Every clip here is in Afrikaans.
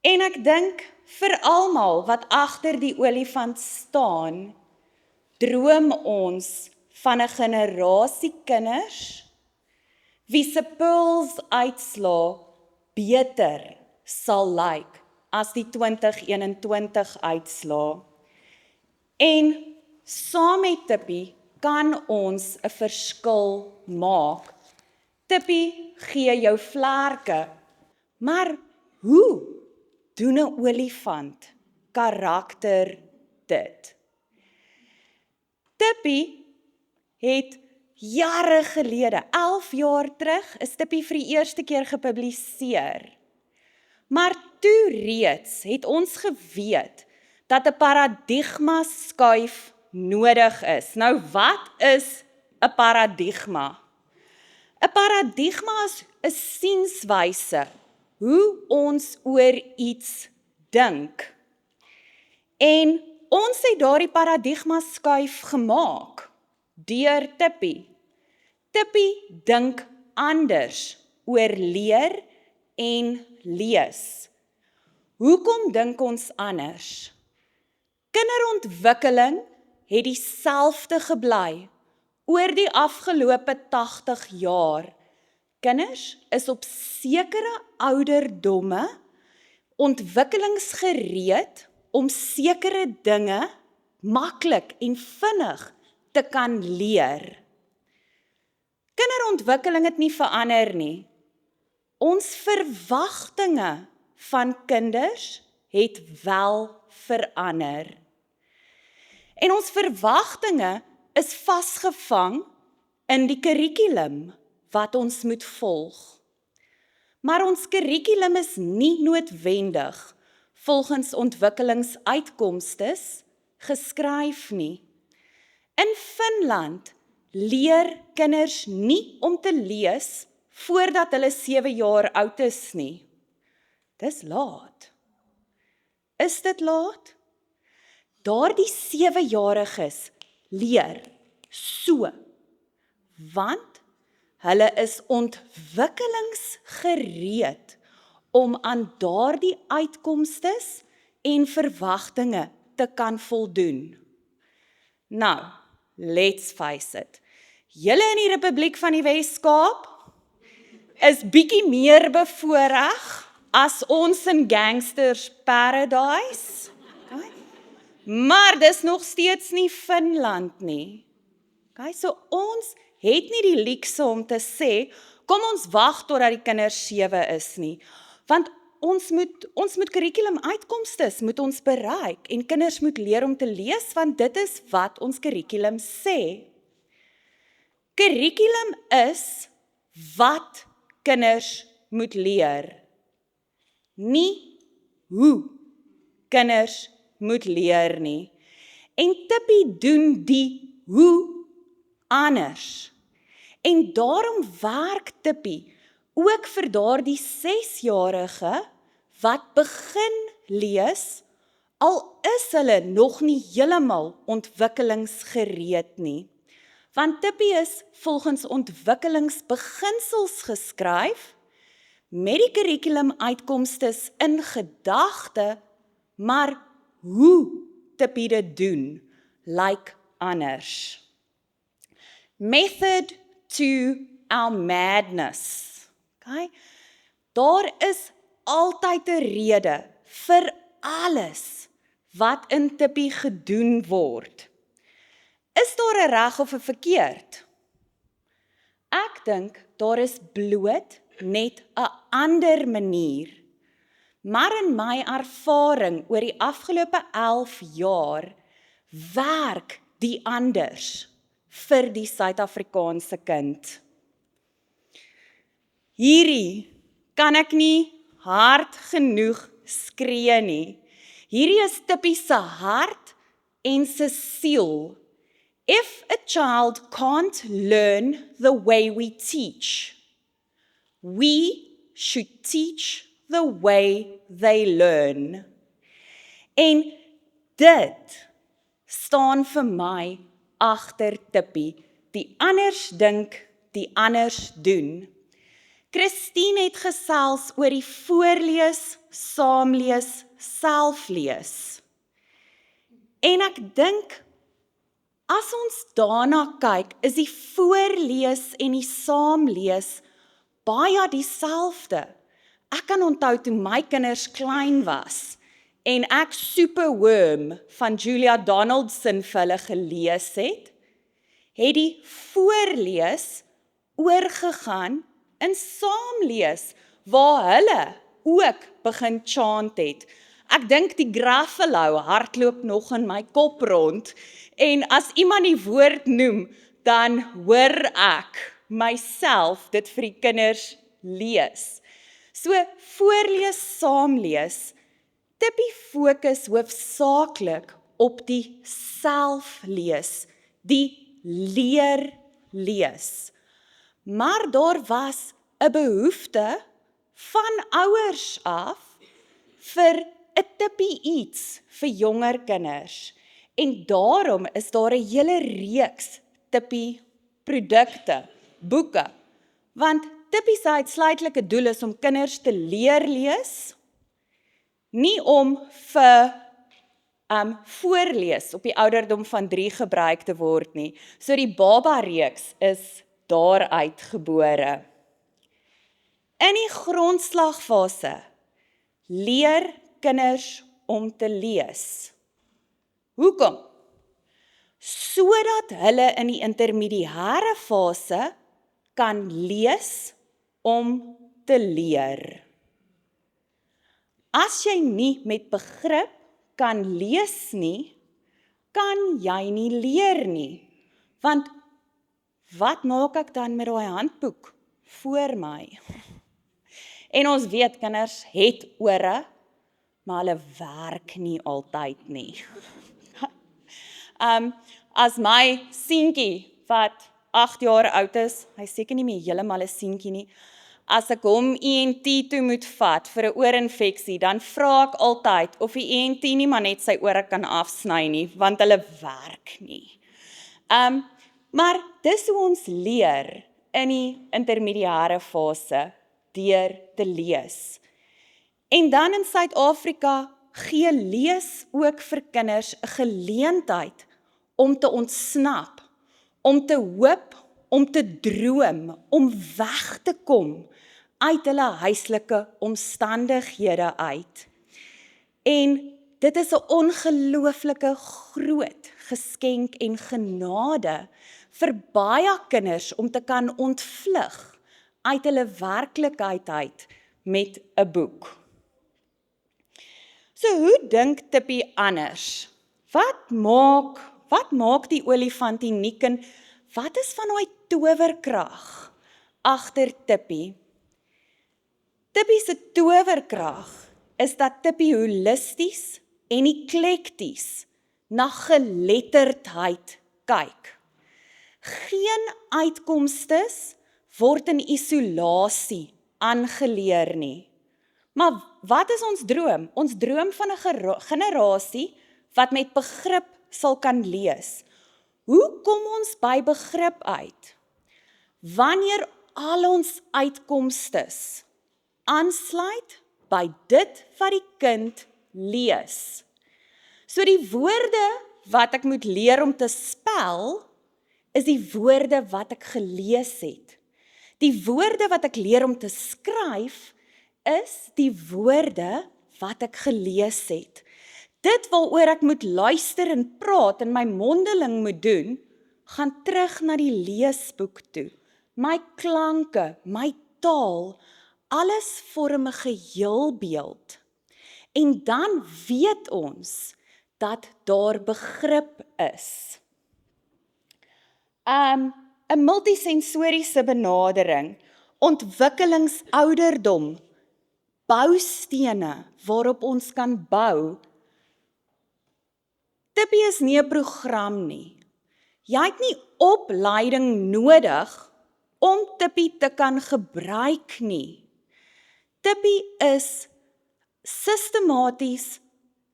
En ek dink vir almal wat agter die olifant staan, droom ons van 'n generasie kinders wie se Pearls uitslaa beter sal lyk as die 2021 uitslaa. En saam met Tippie kan ons 'n verskil maak. Tippie gee jou vlerke, maar hoe doen 'n olifant karakter dit? Tippie het jare gelede, 11 jaar terug, is Tippie vir die eerste keer gepubliseer. Maar toe reeds het ons geweet dat 'n paradigma skuif nodig is. Nou wat is 'n paradigma? 'n Paradigma is 'n sienswyse, hoe ons oor iets dink. En ons het daardie paradigma skuif gemaak deur Tippie. Tippie dink anders oor leer en lees. Hoekom dink ons anders? Kinderontwikkeling het dieselfde gebly oor die afgelope 80 jaar. Kinders is op sekere ouderdomme ontwikkelingsgereed om sekere dinge maklik en vinnig te kan leer. Kinderontwikkeling het nie verander nie. Ons verwagtinge van kinders het wel verander. En ons verwagtinge is vasgevang in die kurrikulum wat ons moet volg. Maar ons kurrikulum is nie noodwendig volgens ontwikkelingsuitkomstes geskryf nie. In Finland leer kinders nie om te lees voordat hulle 7 jaar oud is nie. Dis laat. Is dit laat? Daardie 7-jariges leer so, want hulle is ontwikkelingsgereed om aan daardie uitkomstes en verwagtinge te kan voldoen. Nou, let's face it. Julle in die Republiek van die Wes-Kaap is bietjie meer bevoorreg as ons in Gangsters Paradise. Okay. Maar dis nog steeds nie Finland nie. Okay, so ons het nie die luukse om te sê, kom ons wag totdat die kinders 7 is nie. Want ons moet kurrikulum uitkomstes moet ons bereik en kinders moet leer om te lees, want dit is wat ons kurrikulum sê. Kurrikulum is wat kinders moet leer. Nie hoe kinders moet leer nie. En Tippie doen die hoe anders. En daarom werk Tippie ook vir daardie 6-jarige wat begin lees, al is hulle nog nie heeltemal ontwikkelingsgereed nie. Want Tippie is volgens ontwikkelingsbeginsels geskryf, met die kurrikulum uitkomstes in gedagte, maar hoe Tippie dit doen, lyk anders. Method to our madness. Okay? Daar is altyd 'n rede vir alles wat in Tippie gedoen word. Is daar 'n reg of 'n verkeerd? Ek dink daar is bloot net 'n ander manier. Maar in my ervaring oor die afgelope 11 jaar werk die anders vir die Suid-Afrikaanse kind. Hierdie kan ek nie hard genoeg skree nie. Hierdie is Tippie se hart en se siel. If a child can't learn the way we teach, we should teach the way they learn. En dit staan vir my agter Tippie, die anders dink, die anders doen. Christine het gesels oor die voorlees, saamlees, selflees. En ek dink, as ons daarna kyk, is die voorlees en die saamlees baie dieselfde. Ek kan onthou toe my kinders klein was, en ek Superworm van Julia Donaldson vir hulle gelees het die voorlees oorgegaan in saamlees, waar hulle ook begin chant het. Ek dink die Gruffalo hardloop nog in my kop rond, en as iemand die woord noem, dan hoor ek myself dit vir die kinders lees. So, voorlees, saamlees, Tippie fokus hoofsaaklik op die selflees, die leer lees. Maar daar was 'n behoefte van ouers af vir 'n tippie iets vir jonger kinders. En daarom is daar 'n hele reeks tippie produkte, boeke. Want tippie se uitsluitlike doel is om kinders te leer lees, nie om vir voorlees op die ouderdom van 3 gebruik te word nie. So die baba reeks is daaruit gebore. In die grondslagfase leer kinders om te lees. Hoekom? Sodat hulle in die intermediêre fase kan lees om te leer. As jy nie met begrip kan lees nie, kan jy nie leer nie. Want wat maak ek dan met daai handboek voor my? En ons weet, kinders het ore, maar hulle werk nie altyd nie. As my seentjie, wat 8 jaar oud is, hy seker nie meer heeltemal 'n seentjie nie, as ek hom ENT toe moet vat vir 'n oorinfeksie, dan vra ek altyd of die ENT nie maar net sy ore kan afsny nie, want hulle werk nie. Maar dis hoe ons leer in die intermediêre fase, deur te lees. En dan in Suid-Afrika gee lees ook vir kinders 'n geleentheid om te ontsnap, om te hoop, om te droom, om weg te kom uit hulle huislike omstandighede uit. En dit is 'n ongelooflike groot geskenk en genade vir baie kinders om te kan ontvlug uit hulle werklikheid uit met 'n boek. So hoe dink Tippie anders? Wat maak die olifant uniek en wat is van daai towerkrag agter Tippie? Tippie se towerkrag is dat Tippie holisties en eklekties na geletterdheid kyk. Geen uitkomstes word in isolasie aangeleer nie. Maar wat is ons droom? Ons droom van 'n generasie wat met begrip sal kan lees. Hoe kom ons by begrip uit? Wanneer al ons uitkomstes aansluit by dit wat die kind lees. So die woorde wat ek moet leer om te spel, is die woorde wat ek gelees het. Die woorde wat ek leer om te skryf, is die woorde wat ek gelees het. Dit waaroor ek moet luister en praat en my mondeling moet doen, gaan terug na die leesboek toe. My klanke, my taal, alles vorm 'n geheelbeeld. En dan weet ons dat daar begrip is. 'n multisensoriese benadering, ontwikkelingsouderdom, boustene waarop ons kan bou. Tippie is nie 'n program nie. Jy het nie opleiding nodig om Tippie te kan gebruik nie. Tippie is sistematies,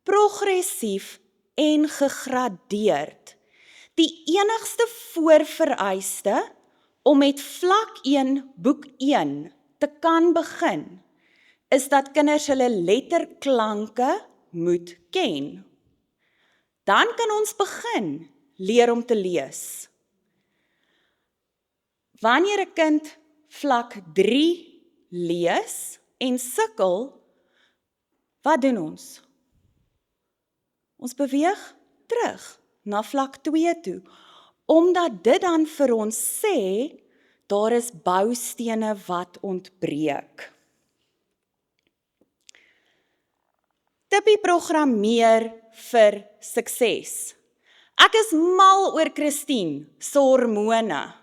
progressief en gegradeerd. Die enigste voorvereiste om met vlak 1 boek 1 te kan begin, is dat kinders hulle letterklanke moet ken. Dan kan ons begin leer om te lees. Wanneer 'n kind vlak 3 lees en sukkel, wat doen ons? Ons beweeg terug na vlak 2 toe, omdat dit dan vir ons sê, daar is boustene wat ontbreek. Tippie programmeer vir sukses. Ek is mal oor Christine se hormone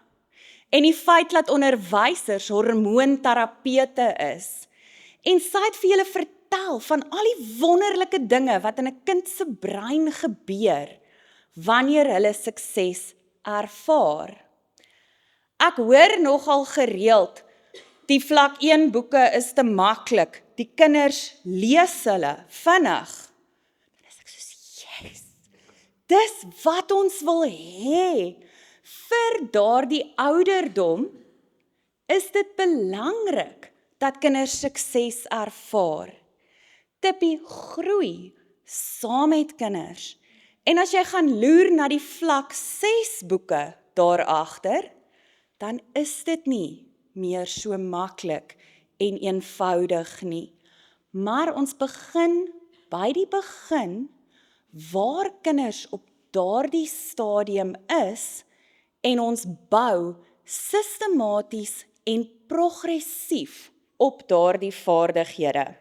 en die feit dat onderwysers hormoonterapeute is. En sy het vir julle vertel van al die wonderlike dinge wat in 'n kind se brein gebeur wanneer hulle sukses ervaar. Ek hoor nogal gereeld, die vlak 1 boeke is te maklik, die kinders lees hulle vinnig. Dan is ek soos, yes, dis wat ons wil hê. Vir daardie ouderdom is dit belangrik dat kinders sukses ervaar. Tippie groei saam met kinders. En as jy gaan loer na die vlak 6 boeke daarachter, dan is dit nie meer so maklik en eenvoudig nie. Maar ons begin by die begin, waar kinders op daardie stadium is, en ons bou sistematies en progressief op daardie vaardighede.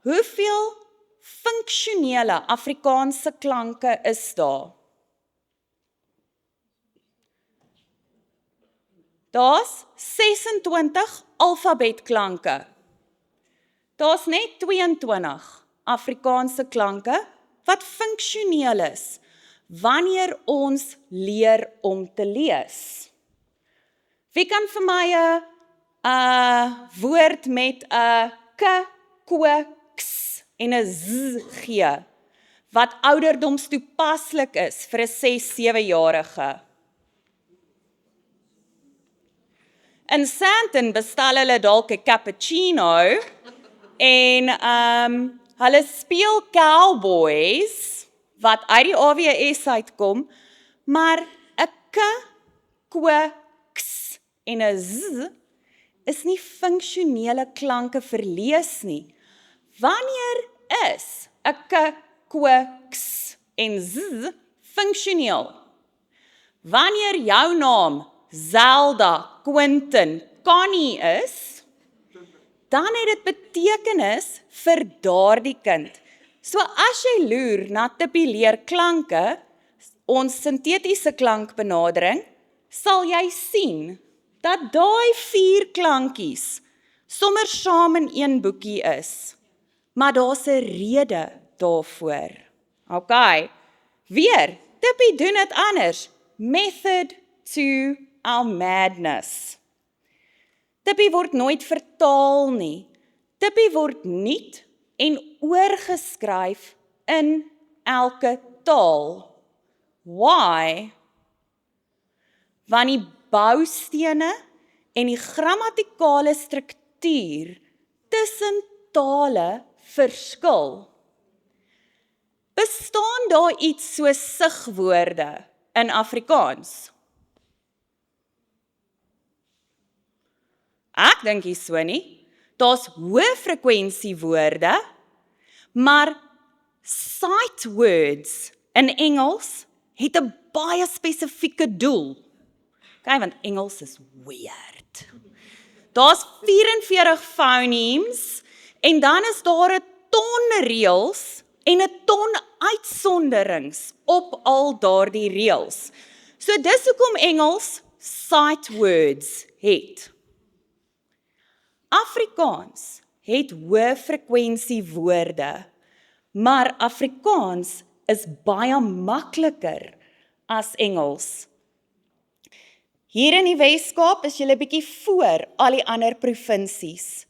Hoeveel funksionele Afrikaanse klanke is daar? Daar's 26 alfabetklanke. Daar's net 22 Afrikaanse klanke wat funksioneel is, wanneer ons leer om te lees. Wie kan vir my 'n woord met 'n k, ko, ks en 'n z gee, wat ouderdomstoepaslik is vir 'n 6-7-jarige? In Sandton bestel hulle dalk 'n cappuccino en hulle speel cowboys wat uit die AWS uitkom, maar 'n k, ko, ks en 'n z is nie funksionele klanke vir lees nie. Wanneer is 'n k, ko, ks en z funksioneel? Wanneer jou naam Zelda, Quentin, Connie is, dan het dit betekenis vir daardie kind. So as jy loer na Tippie leer klanke, ons sintetiese klankbenadering, sal jy sien dat daai 4 klankies sommer saam in een boekie is. Maar daar's 'n rede daarvoor. OK, weer, Tippie doen dit anders. Method to our madness. Tippie word nooit vertaal nie. Tippie word nuut en oorgeskryf in elke taal. Why? Want die boustene en die grammatikale struktuur tussen tale verskil. Bestaan daar iets so sigwoorde in Afrikaans? Ek dink nie so nie. Daar's hoë frekwensie woorde, maar sight words in Engels het 'n baie spesifieke doel. Kyk, want Engels is weird. Daar's 44 phonemes en dan is daar 'n ton reëls en 'n ton uitsonderings op al daardie reëls. So dis hoekom Engels sight words het. Afrikaans het hoë frekwensie woorde, maar Afrikaans is baie makliker as Engels. Hier in die Weskaap is julle bietjie voor al die ander provinsies.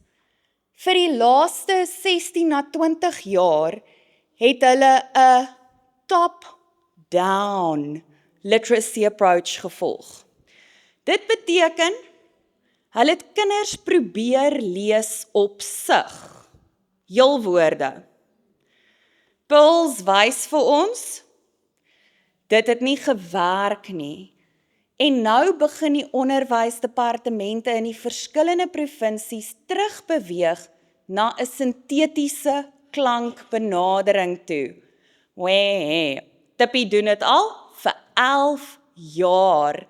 Vir die laaste 16 na 20 jaar het hulle 'n top-down literacy approach gevolg. Dit beteken, Hulle het kinders probeer lees op sig. Heelwoorde. Pearls wys vir ons, dit het nie gewerk nie. En nou begin die onderwysdepartemente in die verskillende provinsies terugbeweeg na 'n sintetiese klankbenadering toe. Wee, Tippie doen dit al vir 11 jaar,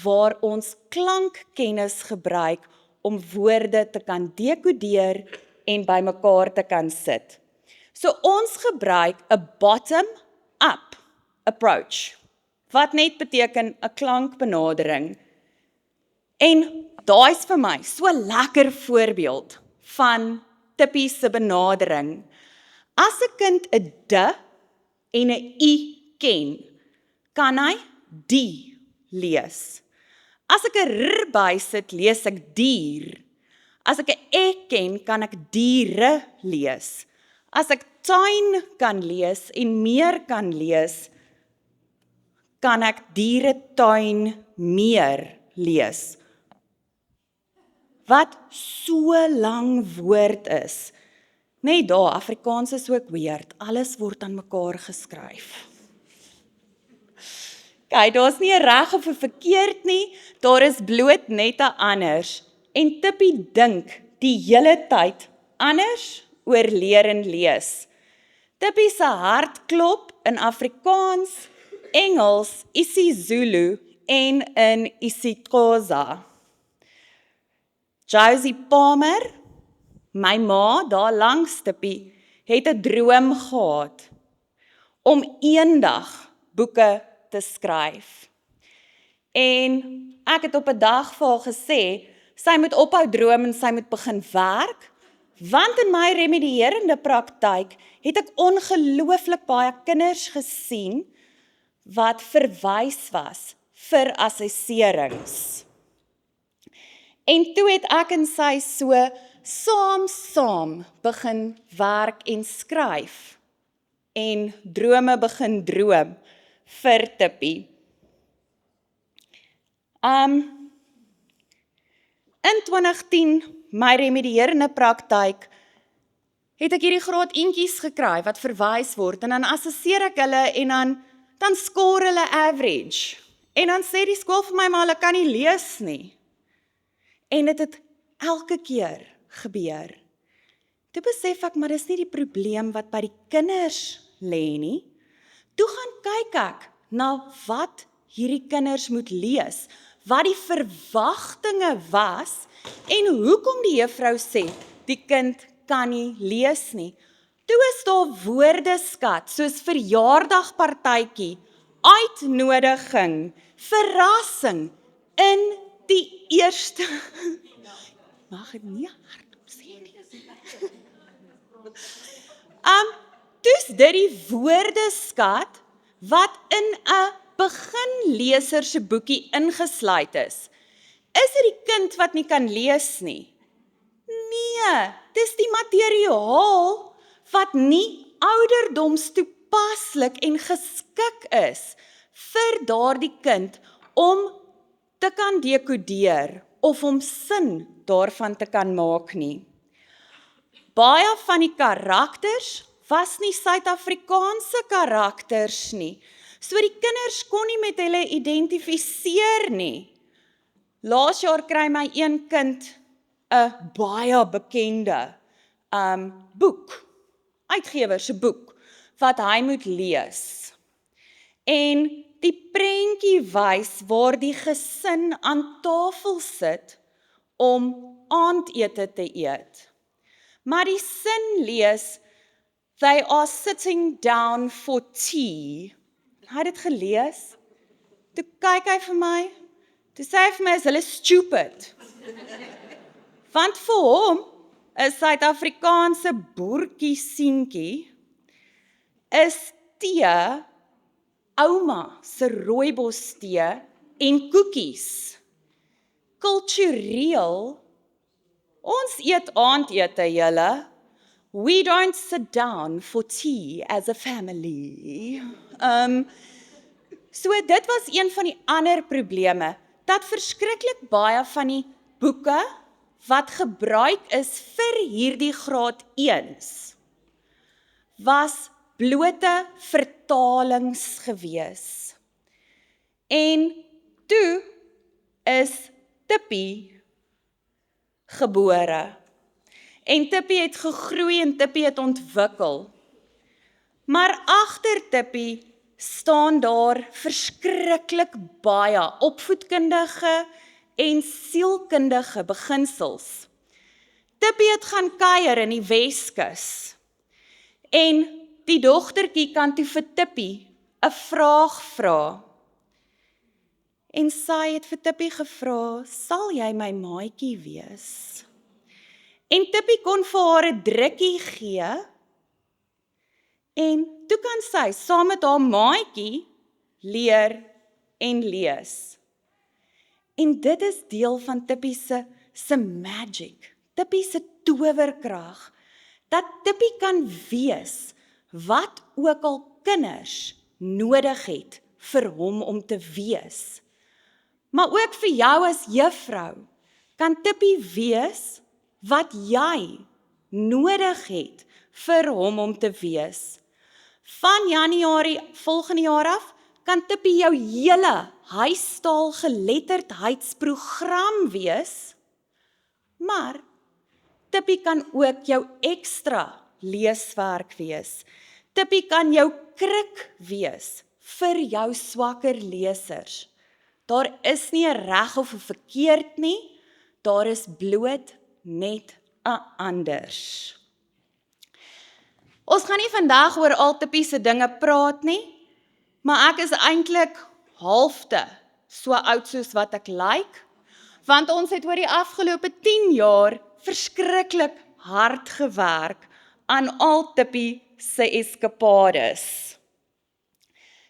waar ons klankkennis gebruik om woorde te kan dekodeer en bymekaar te kan sit. So ons gebruik 'n bottom-up approach, wat net beteken 'n klankbenadering. En daai is vir my so 'n lekker voorbeeld van Tippie se benadering. As 'n kind 'n d en 'n i ken, kan hy die lees. As ek 'n r bysit, lees ek dier. As ek 'n e ken, kan ek diere lees. As ek tuin kan lees en meer kan lees, kan ek dieretuin meer lees. Wat so lang woord is. Net daar, Afrikaans is ook weird, alles word aan mekaar geskryf. Kyk, daar is nie 'n reg of 'n verkeerd nie, daar is bloot net 'n anders. En Tippie dink die hele tyd anders oor leer en lees. Tippie se hart klop in Afrikaans, Engels, isiZulu en in isiXhosa. Josie Palmer, my ma daar langs Tippie, het 'n droom gehad om eendag boeke te skryf. En ek het op 'n dag vir haar gesê, sy moet ophou droom en sy moet begin werk, want in my remedierende praktyk het ek ongelooflik baie kinders gesien wat verwys was vir assesserings. En toe het ek en sy so saam begin werk en skryf en drome begin droom vir Tippie. In 2010, my remedierende praktyk, het ek hierdie graad eentjies gekry wat verwys word en dan assesseer ek hulle en dan score hulle average. En dan sê die skool vir my, maar hulle kan nie lees nie. En dit het elke keer gebeur. Toe besef ek, maar dis nie die probleem wat by die kinders lê nie. Toe gaan kyk ek na wat hierdie kinders moet lees, wat die verwagtinge was en hoekom die juffrou sê die kind kan nie lees nie. Toe is daar woordeskat soos verjaardagpartytjie, uitnodiging, verrassing in die eerste. Mag ek nie hardop sê nie. Toes dit die woordeskat wat in 'n beginleser se boekie ingesluit is. Is dit die kind wat nie kan lees nie? Nee, dis die materiaal wat nie ouderdomstoepaslik en geskik is vir daardie kind om te kan dekodeer of om sin daarvan te kan maak nie. Baie van die karakters was nie Suid-Afrikaanse karakters nie. So die kinders kon nie met hulle identifiseer nie. Laas jaar kry my een kind 'n baie bekende boek, uitgewer se boek, wat hy moet lees. En die prentjie wys waar die gesin aan tafel sit om aandete te eet. Maar die sin lees, they are sitting down for tea. Hy het dit gelees, toe kyk hy vir my, toe sê hy vir my, is hulle stupid. Want vir hom, 'n Suid-Afrikaanse boertjie seentjie, is tee, ouma se rooibos tee en koekies. Kultureel, ons eet aandete julle, we don't sit down for tea as a family. So dit was een van die ander probleme, dat verskriklik baie van die boeke wat gebruik is vir hierdie graad 1s, was blote vertalings gewees. En toe is Tippie gebore. En Tippie het gegroei en Tippie het ontwikkel. Maar agter Tippie staan daar verskriklik baie opvoedkundige en sielkundige beginsels. Tippie het gaan kuier in die Weskus. En die dogtertjie kan toe vir Tippie 'n vraag vra. En sy het vir Tippie gevra, sal jy my maatjie wees? En Tippie kon vir haar 'n drukkie gee, en toe kan sy saam met haar maatjie leer en lees. En dit is deel van Tippie se magic, Tippie se towerkrag, dat Tippie kan wees wat ook al kinders nodig het vir hom om te wees. Maar ook vir jou as juffrou, kan Tippie wees wat jy nodig het vir hom om te wees. Van Januarie volgende jaar af, kan Tippie jou hele huistaal geletterdheidsprogram wees, maar Tippie kan ook jou ekstra leeswerk wees. Tippie kan jou krik wees vir jou swakker lesers. Daar is nie 'n reg of 'n verkeerd nie, daar is bloot net 'n anders. Ons gaan nie vandag oor al Tippie se dinge praat nie, maar ek is eintlik halfte so oud soos wat ek lyk, want ons het oor die afgelope 10 jaar verskriklik hard gewerk aan al Tippie se eskapades.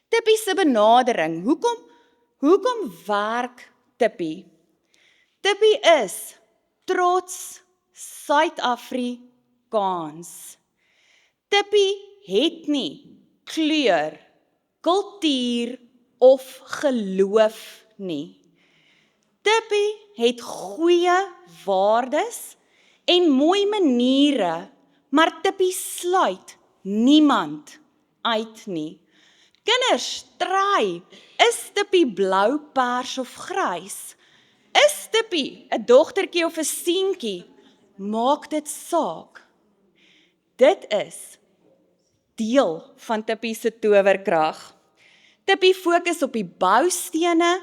Tippie se benadering, hoekom werk Tippie? Tippie is trots Suid-Afrikaans. Tippie het nie kleur, kultuur of geloof nie. Tippie het goeie waardes en mooi maniere, maar Tippie sluit niemand uit nie. Kinders, try, is Tippie blou, pers of grys? Is Tippie 'n dogtertjie of 'n seentjie? Maak dit saak. Dit is deel van Tippie se towerkrag. Tippie fokus op die boustene.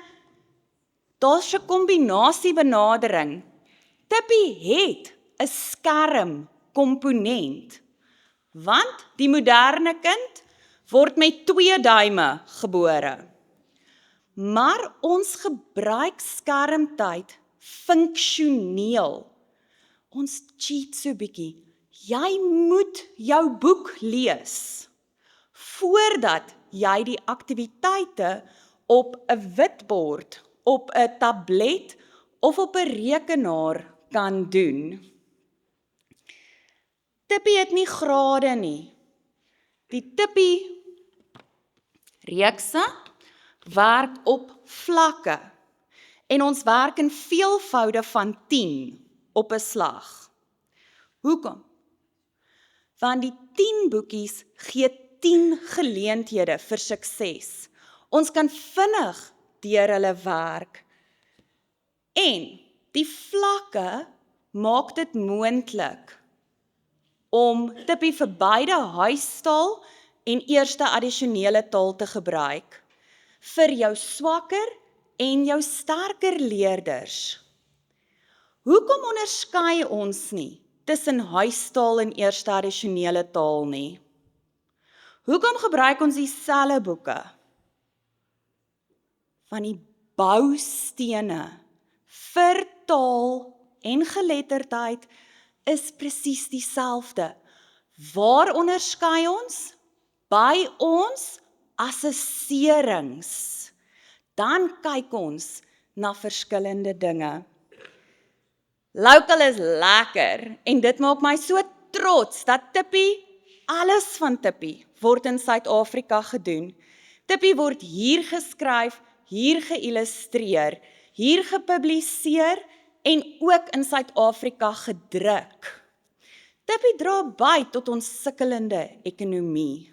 Daar's 'n kombinasie benadering. Tippie het 'n skerm komponent, want die moderne kind word met 2 duime gebore. Maar ons gebruik skermtyd funksioneel. Ons cheat so bietjie. Jy moet jou boek lees voordat jy die aktiwiteite op 'n witbord, op 'n tablet of op 'n rekenaar kan doen. Tippie het nie grade nie. Die Tippie reekse werk op vlakke en ons werk in veelvoude van 10 op 'n slag. Hoekom? Want die 10 boekies gee 10 geleenthede vir sukses. Ons kan vinnig deur hulle werk. En die vlakke maak dit moontlik om Tippie vir beide huistaal en eerste addisionele taal te gebruik, vir jou swakker en jou sterker leerders. Hoekom onderskei ons nie tussen huistaal en eerste addisionele taal nie? Hoekom gebruik ons dieselfde boeke? Van die boustene vir taal en geletterdheid is presies dieselfde. Waar onderskei ons? By ons assesserings. Dan kyk ons na verskillende dinge. Local is lekker en dit maak my so trots dat Tippie, alles van Tippie, word in Suid-Afrika gedoen. Tippie word hier geskryf, hier geïllustreer, hier gepubliseer en ook in Suid-Afrika gedruk. Tippie dra by tot ons sukkelende ekonomie.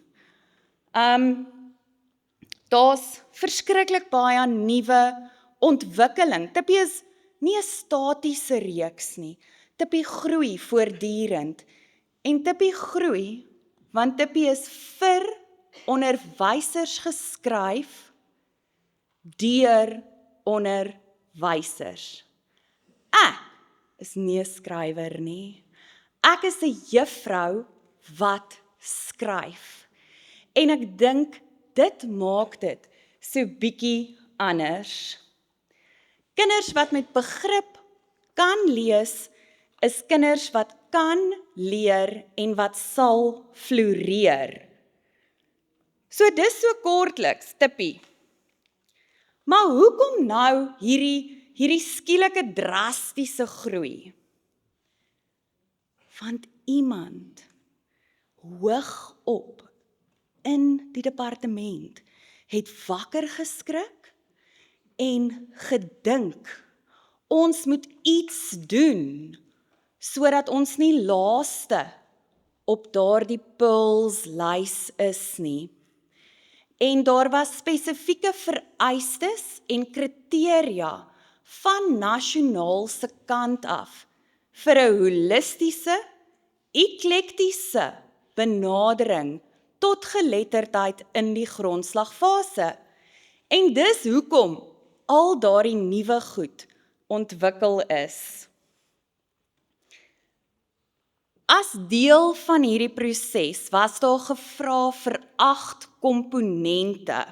Daar's verskriklik baie nuwe ontwikkeling. Tippie is nie 'n statiese reeks nie. Tippie groei voortdurend. En Tippie groei, want Tippie is vir onderwysers geskryf, deur onderwysers. Ek is nie 'n skrywer nie. Ek is 'n juffrou wat skryf. En ek dink dit maak dit so bietjie anders. Kinders wat met begrip kan lees, is kinders wat kan leer en wat sal floreer. So dis so kortliks, Tippie. Maar hoekom nou hierdie skielike drastiese groei? Want iemand hoog op in die departement het wakker geskrik en gedink, ons moet iets doen, sodat ons nie laaste op daardie pulslys is nie. En daar was spesifieke vereistes en kriteria van nasionaal se kant af vir 'n holistiese, eklektiese benadering tot geletterdheid in die grondslagfase. En dis hoekom al daardie nuwe goed ontwikkel is. As deel van hierdie proses was daar gevra vir 8 komponente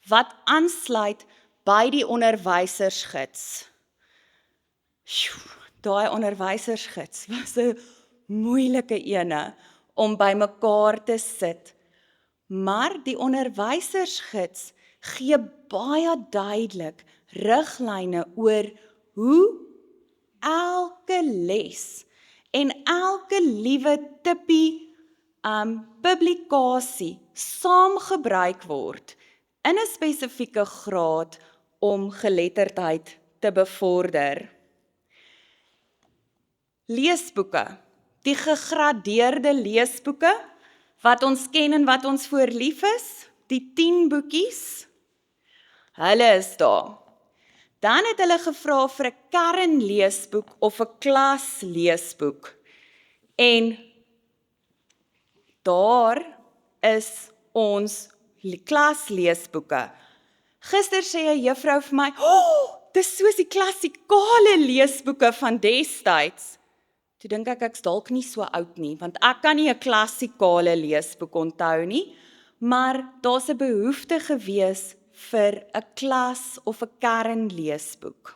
wat aansluit by die onderwysersgids. Daai onderwysersgids was 'n moeilike ene om by mekaar te sit, maar die onderwysersgids gee baie duidelik riglyne oor hoe elke les en elke liewe Tippie publikasie saamgebruik word in 'n spesifieke graad om geletterdheid te bevorder. Leesboeke, die gegradeerde leesboeke, wat ons ken en wat ons voor lief is, die 10 boekies, hulle is daar. Dan het hulle gevra vir 'n kernleesboek of 'n klasleesboek. En daar is ons klasleesboeke. Gister sê 'n juffrou vir my, dis soos die klassikale leesboeke van destyds. Toe dink ek's dalk nie so oud nie, want ek kan nie 'n klassikale leesboek onthou nie, maar daar's 'n behoefte gewees vir 'n klas of 'n kernleesboek.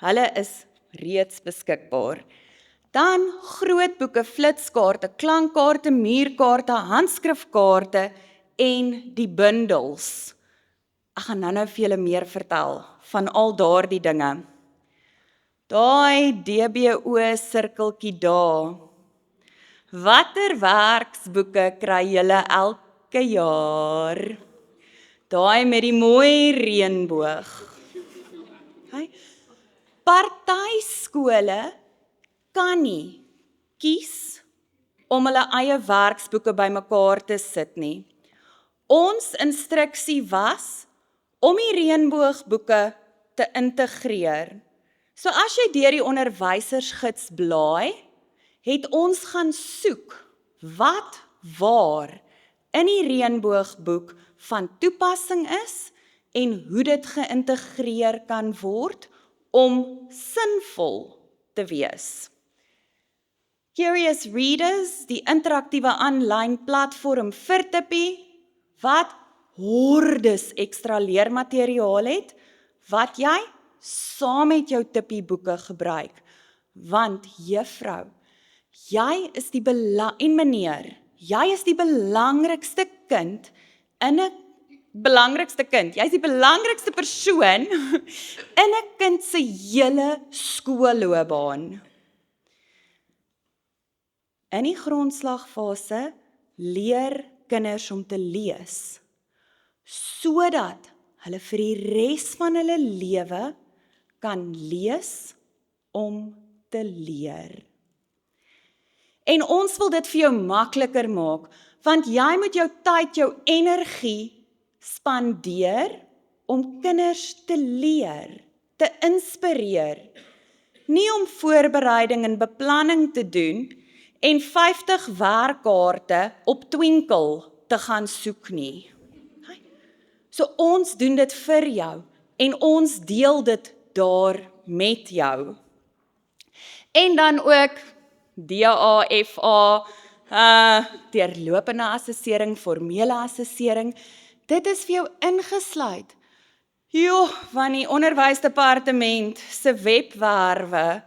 Hulle is reeds beskikbaar. Dan grootboeke, flitskaarte, klankkaarte, muurkaarte, handskrifkaarte en die bundels. Ek gaan nou vir julle meer vertel van al daardie dinge. Daai DBO sirkeltjie daar. Watter werksboeke kry julle elke jaar? Daai met die mooi reënboog. Party skole kan nie kies om hulle eie werksboeke bymekaar te sit nie. Ons instruksie was om die reënboogboeke te integreer. So as jy deur die onderwysersgids blaai, het ons gaan soek wat waar in die reënboogboek van toepassing is en hoe dit geïntegreer kan word om sinvol te wees. Curious Readers, die interaktiewe aanlyn platform vir Tippie, wat hordes ekstra leermateriaal het, wat jy saam met jou Tippie boeke gebruik. Want juffrou, jy is die en meneer, jy is die belangrikste kind in 'n jy is die belangrikste persoon in 'n kind se hele skoolloopbaan. In die grondslagfase leer kinders om te lees, sodat hulle vir die res van hulle lewe kan lees om te leer. En ons wil dit vir jou makliker maak, want jy moet jou tyd, jou energie spandeer om kinders te leer, te inspireer, nie om voorbereiding en beplanning te doen en 50 werkkaarte op Twinkle te gaan soek nie. So ons doen dit vir jou en ons deel dit daar met jou. En dan ook DA, FA, deurlopende assessering, formele assessering, dit is vir jou ingesluit. Van die onderwysdepartement se webwerwe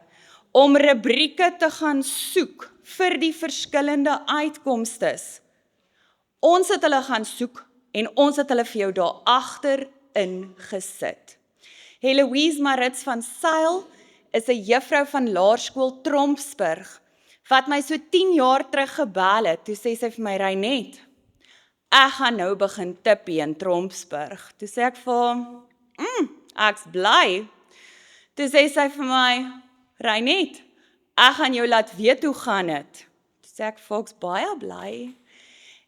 om rubrieke te gaan soek vir die verskillende uitkomstes. Ons het hulle gaan soek en ons het hulle vir jou daar agter ingesit. Heloise Marits van Sail is 'n juffrou van Laerskool Trompsburg, wat my so 10 jaar terug gebel het, toe sê sy vir my, Reinet, ek gaan nou begin tippie in Trompsburg. Toe sê ek vir ek's bly. Toe sê sy vir my, Reinet, ek gaan jou laat weet hoe gaan het. Toe sê ek vir ek's baie bly.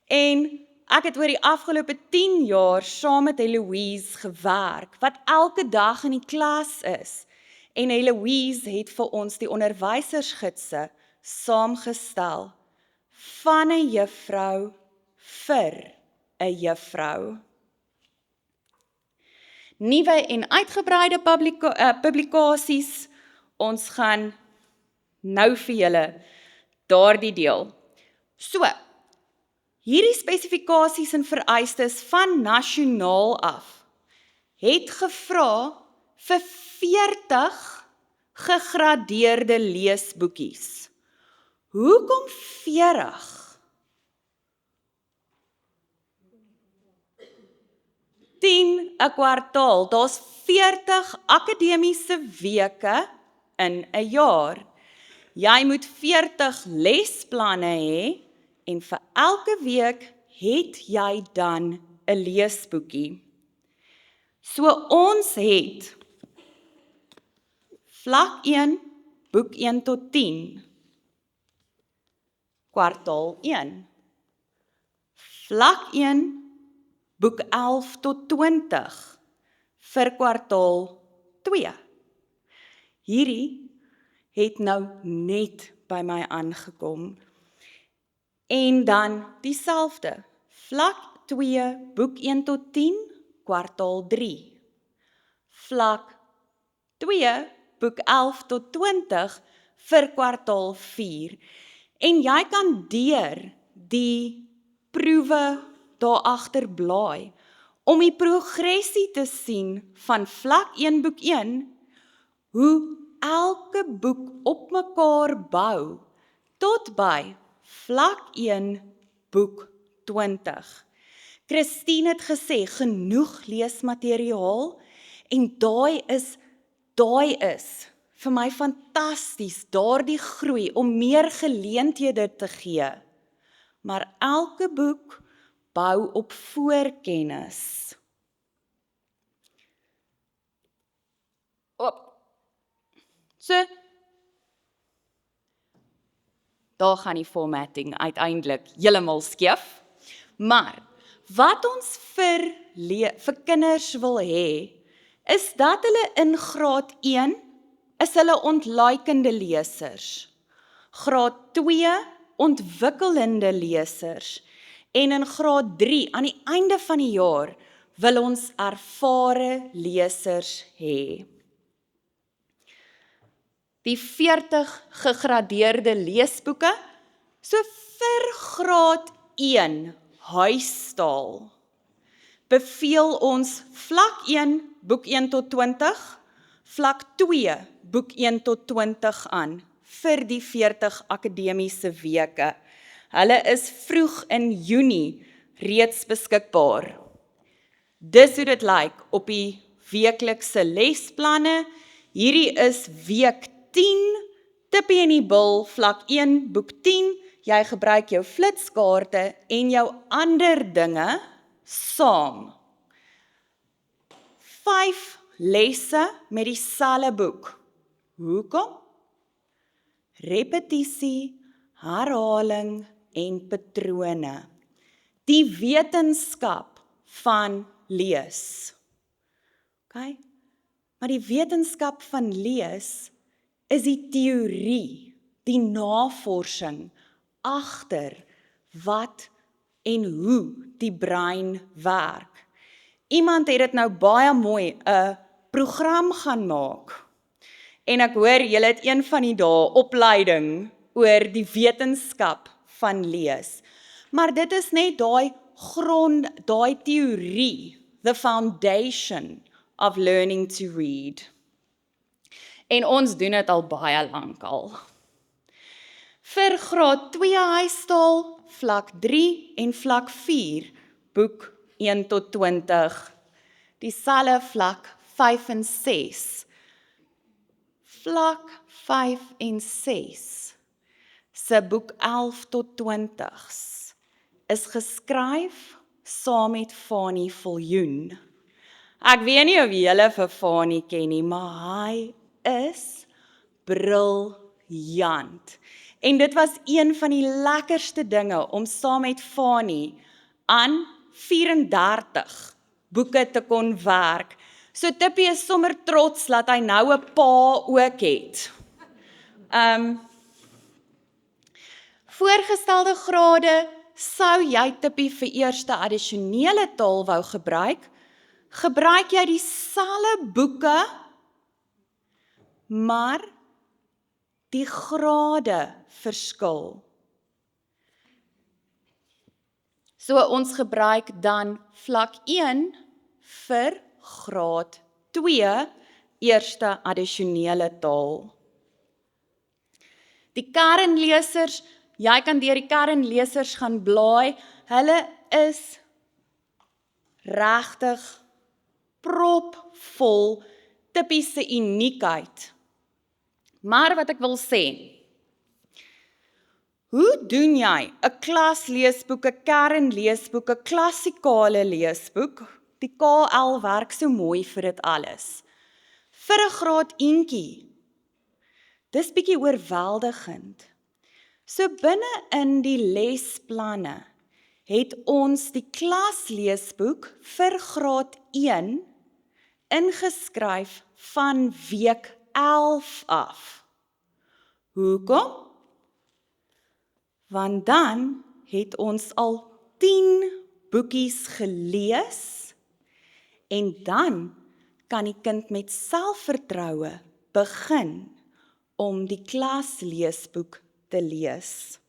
En ek het oor die afgelope 10 jaar saam met Heloise gewerk, wat elke dag in die klas is. En Heloise het vir ons die onderwysersgidse saamgestel van 'n juffrou vir 'n juffrou. Nuwe en uitgebreide publikasies, ons gaan nou vir julle daardie deel. So, hierdie spesifikasies en vereistes van nasionaal af, het gevra vir 40 gegradeerde leesboekies. Hoekom 40? 10 'n kwartaal, daar's 40 akademiese weke in 'n jaar. Jy moet 40 lesplanne hê en vir elke week het jy dan 'n leesboekie. So ons het vlak 1, boek 1 tot 10, kwartaal 1. Vlak 1, boek 11 tot 20, vir kwartaal 2. Hierdie het nou net by my aangekom. En dan dieselfde, vlak 2, boek 1 tot 10, kwartaal 3. Vlak 2, boek 11 tot 20 vir kwartaal 4. En jy kan deur die proewe daar agter blaai om die progressie te sien van vlak 1 boek 1, hoe elke boek op mekaar bou tot by vlak 1 boek 20. Christine het gesê, genoeg leesmateriaal, en daai is vir my fantasties, daardie groei, om meer geleenthede te gee. Maar elke boek bou op voorkennis. So, daar gaan die formatting uiteindelik heeltemal skeef. Maar wat ons vir kinders wil hê, is dat hulle in graad 1 is hulle ontluikende lesers. Graad 2 ontwikkelende lesers. En in graad 3 aan die einde van die jaar wil ons ervare lesers hê. Die 40 gegradeerde leesboeke, so vir graad 1 huistaal, beveel ons vlak 1 boek 1 tot 20, vlak 2 boek 1 tot 20 aan vir die 40 akademiese weke. Hulle is vroeg in Junie reeds beskikbaar. Dis hoe dit lyk op die weeklikse lesplanne. Hierdie is week 10, tippie in die bil, vlak 1, boek 10, jy gebruik jou flitskaarte en jou ander dinge saam. 5 lesse met dieselfde boek. Hoekom? Repetisie, herhaling en patrone. Die wetenskap van lees. Okay? Maar die wetenskap van lees is die teorie, die navorsing agter wat en hoe die brein werk. Iemand het dit nou baie mooi 'n program gaan maak. En ek hoor julle het een van die dae opleiding oor die wetenskap van lees. Maar dit is net daai teorie, the foundation of learning to read. En ons doen dit al baie lank al. Vir graad 2 huistaal, vlak 3 en vlak 4, boek 1 tot 20. Dieselfde vlak 5 en 6. Vlak 5 en 6 se boek 11 tot 20s is geskryf saam met Fanie Viljoen. Ek weet nie of julle vir Fanie ken nie, maar hy is briljant. En dit was een van die lekkerste dinge om saam met Fanie aan 34 boeke te kon werk. So Tippie is sommer trots dat hy nou 'n pa ook het. Voorgestelde grade, sou jy Tippie vir eerste addisionele taal wou gebruik jy dieselfde boeke, maar die grade verskil. So ons gebruik dan vlak 1 vir graad 2, eerste addisionele taal. Die kernlesers, jy kan deur die kernlesers gaan blaai, hulle is regtig propvol Tippie se uniekheid. Maar wat ek wil sê, hoe doen jy 'n klasleesboek, 'n kernleesboek, 'n klassikale leesboek? Die KL werk so mooi vir dit alles. Vir 'n graad eentjie. Dis bietjie oorweldigend. So binne in die lesplanne het ons die klasleesboek vir graad 1 ingeskryf van week 11 af. Hoekom? Want dan het ons al 10 boekies gelees en dan kan die kind met selfvertroue begin om die klasleesboek te lees.